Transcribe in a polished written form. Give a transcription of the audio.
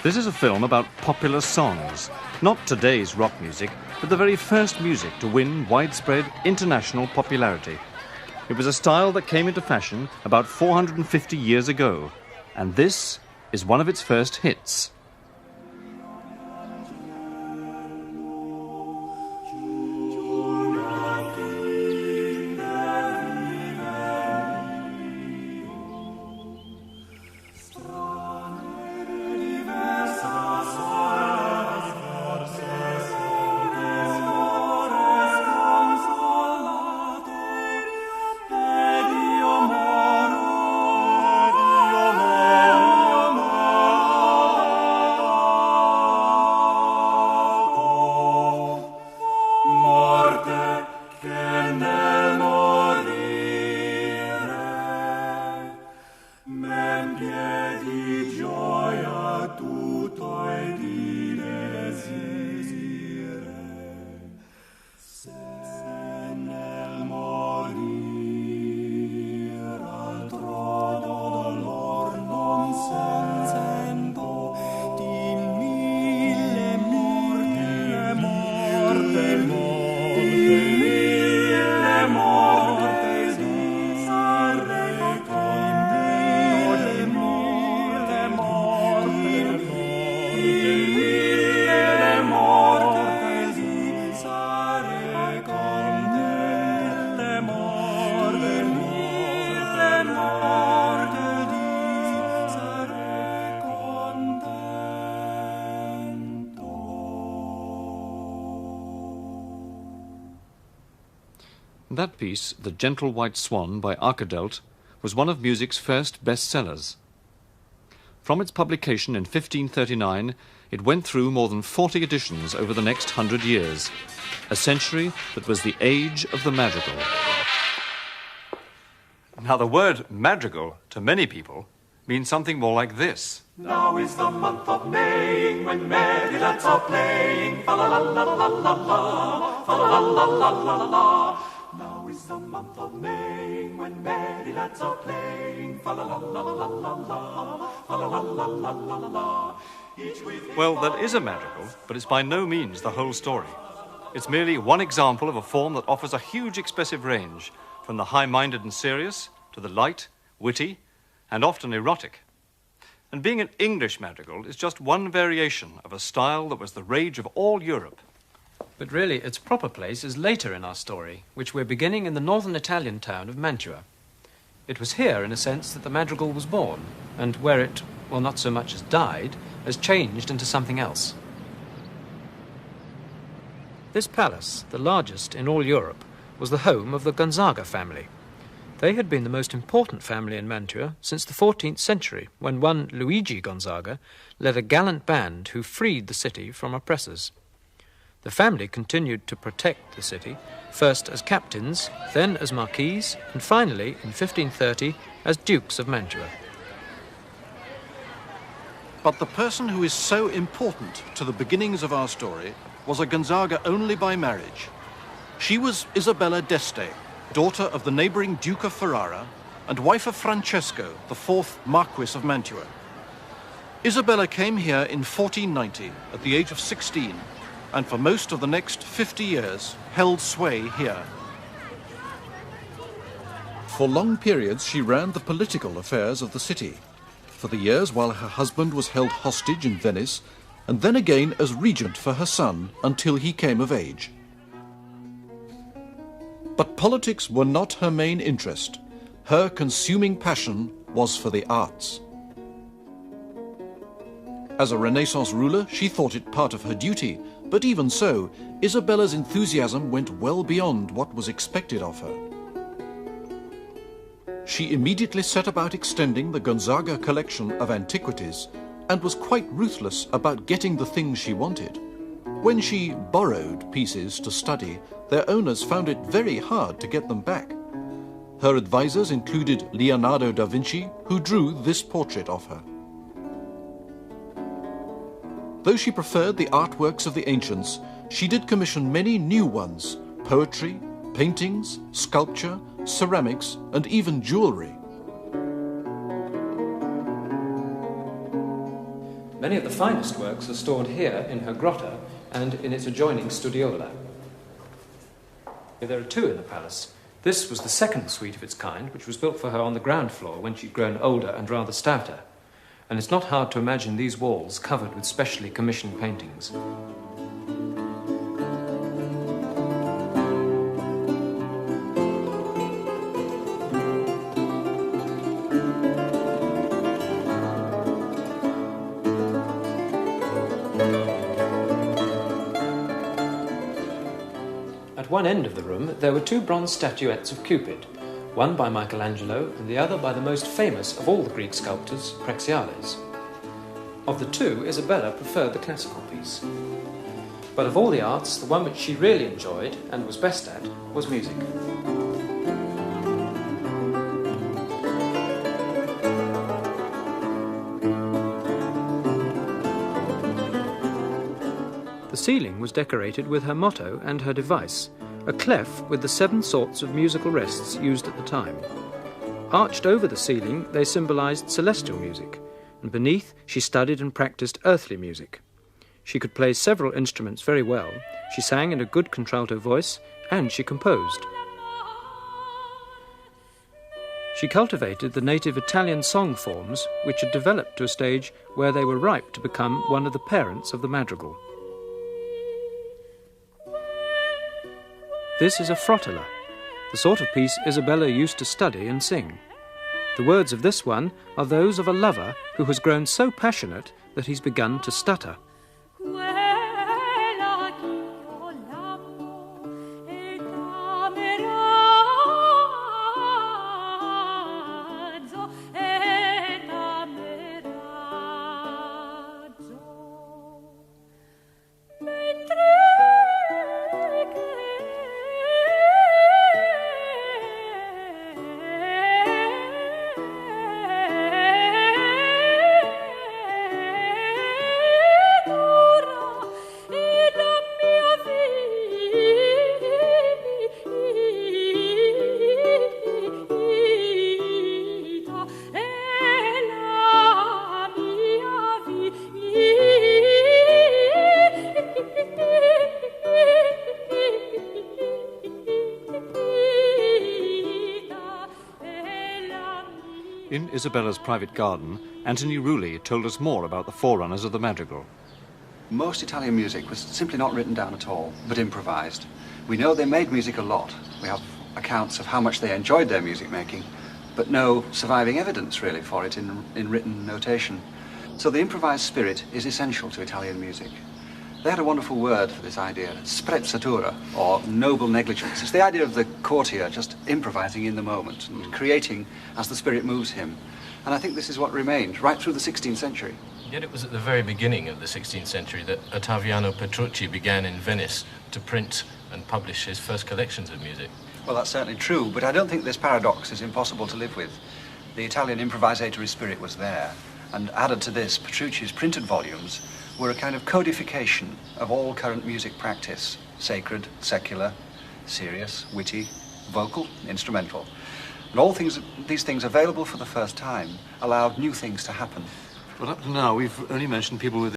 This is a film about popular songs, not today's rock music, but the very first music to win widespread international popularity. It was a style that came into fashion about 450 years ago, and this is one of its first hits. That piece, The Gentle White Swan by Arkadelt, was one of music's first bestsellers. From its publication in 1539, it went through more than 40 editions over the next 100 years, a century that was the age of the madrigal. Now, the word madrigal, to many people, means something more like this. Now is the month of May, when merry lads are playing, fa-la-la-la-la-la-la, fa-la-la-la-la-la-la. Now is the month of May, when merry lads are playing, fa-la-la-la-la-la-la, fa-la-la-la-la-la-la. Well, that is a madrigal, but it's by no means the whole story. It's merely one example of a form that offers a huge expressive range, from the high-minded and serious to the light, witty, and often erotic. And being an English madrigal is just one variation of a style that was the rage of all Europe. But really, its proper place is later in our story, which we're beginning in the northern Italian town of Mantua. It was here, in a sense, that the madrigal was born, and where it, well, not so much as died, as changed into something else. This palace, the largest in all Europe, was the home of the Gonzaga family. They had been the most important family in Mantua since the 14th century, when one Luigi Gonzaga led a gallant band who freed the city from oppressors. The family continued to protect the city, first as captains, then as marquises, and finally, in 1530, as dukes of Mantua. But the person who is so important to the beginnings of our story was a Gonzaga only by marriage. She was Isabella d'Este, daughter of the neighboring Duke of Ferrara and wife of Francesco, the fourth Marquis of Mantua. Isabella came here in 1490 at the age of 16, and for most of the next 50 years held sway here. For long periods she ran the political affairs of the city, for the years while her husband was held hostage in Venice, and then again as regent for her son until he came of age. But politics were not her main interest. Her consuming passion was for the arts. As a Renaissance ruler, she thought it part of her duty, but even so, Isabella's enthusiasm went well beyond what was expected of her. She immediately set about extending the Gonzaga collection of antiquities and was quite ruthless about getting the things she wanted. When she borrowed pieces to study, their owners found it very hard to get them back. Her advisors included Leonardo da Vinci, who drew this portrait of her. Though she preferred the artworks of the ancients, she did commission many new ones: poetry, paintings, sculpture, ceramics, and even jewellery. Many of the finest works are stored here in her grotto and in its adjoining studiola. There are two in the palace. This was the second suite of its kind, which was built for her on the ground floor when she'd grown older and rather stouter. And it's not hard to imagine these walls covered with specially commissioned paintings. At one end of the room, there were two bronze statuettes of Cupid, one by Michelangelo and the other by the most famous of all the Greek sculptors, Praxiales. Of the two, Isabella preferred the classical piece. But of all the arts, the one which she really enjoyed and was best at was music. The ceiling was decorated with her motto and her device, a clef with the 7 sorts of musical rests used at the time. Arched over the ceiling, they symbolised celestial music, and beneath she studied and practised earthly music. She could play several instruments very well, she sang in a good contralto voice, and she composed. She cultivated the native Italian song forms, which had developed to a stage where they were ripe to become one of the parents of the madrigal. This is a frottala, the sort of piece Isabella used to study and sing. The words of this one are those of a lover who has grown so passionate that he's begun to stutter. In Isabella's private garden, Anthony Rulli told us more about the forerunners of the madrigal. Most Italian music was simply not written down at all, but improvised. We know they made music a lot. We have accounts of how much they enjoyed their music making, but no surviving evidence really for it in written notation. So the improvised spirit is essential to Italian music. They had a wonderful word for this idea, sprezzatura, or noble negligence. It's the idea of the courtier just improvising in the moment and creating as the spirit moves him. And I think this is what remained right through the 16th century. Yet it was at the very beginning of the 16th century that Ottaviano Petrucci began in Venice to print and publish his first collections of music. Well, that's certainly true, but I don't think this paradox is impossible to live with. The Italian improvisatory spirit was there, and added to this, Petrucci's printed volumes were a kind of codification of all current music practice: sacred, secular, serious, witty, vocal, instrumental. And all these things available for the first time allowed new things to happen. But up to now, we've only mentioned people with